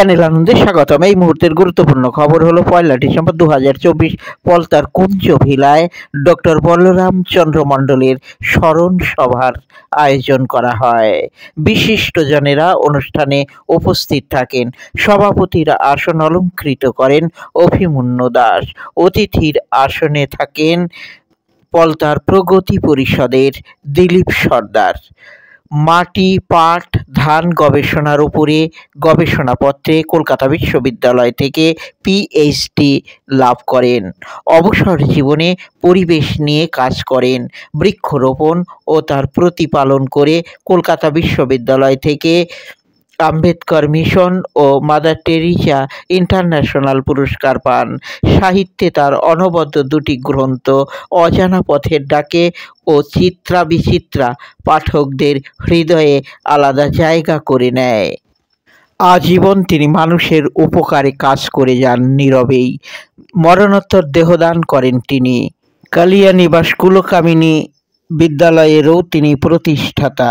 Channel আনন্দে স্বাগতম। এই মুহূর্তের গুরুত্বপূর্ণ খবর হলো 1 ডিসেম্বর 2024 পলতার কুঞ্জ ভিলায় ডক্টর বলরাম চন্দ্র মণ্ডলের স্মরণ সভার আয়োজন করা হয়। বিশিষ্টজনেরা অনুষ্ঠানে উপস্থিত থাকেন। সভাপতির আসন অলঙ্কৃত করেন অভিমন্যু দাস। অতিথির আসনে থাকেন পলতার প্রগতি পরিষদের দিলীপ সর্দার। মাটি, পাট, ধান গবেষণার উপরে গবেষণাপত্রে কলকাতা বিশ্ববিদ্যালয় থেকে পিএইচডি লাভ করেন। অবসর জীবনে পরিবেশ নিয়ে কাজ করেন। বৃক্ষরোপণ ও তার প্রতিপালন করে কলকাতা বিশ্ববিদ্যালয় থেকে আম্বেদকর মিশন ও মাদার টেরিজা ইন্টারন্যাশনাল পুরস্কার পান। সাহিত্যে তার অনবদ্য দুটি গ্রন্থ অজানা পথের ডাকে ও চিত্রা বিচিত্রা পাঠকদের হৃদয়ে আলাদা জায়গা করে নেয়। আজীবন তিনি মানুষের উপকারে কাজ করে যান নীরবেই। মরণোত্তর দেহদান করেন তিনি। কালিয়ানিবাস কুলকামিনী বিদ্যালয়েরও তিনি প্রতিষ্ঠাতা।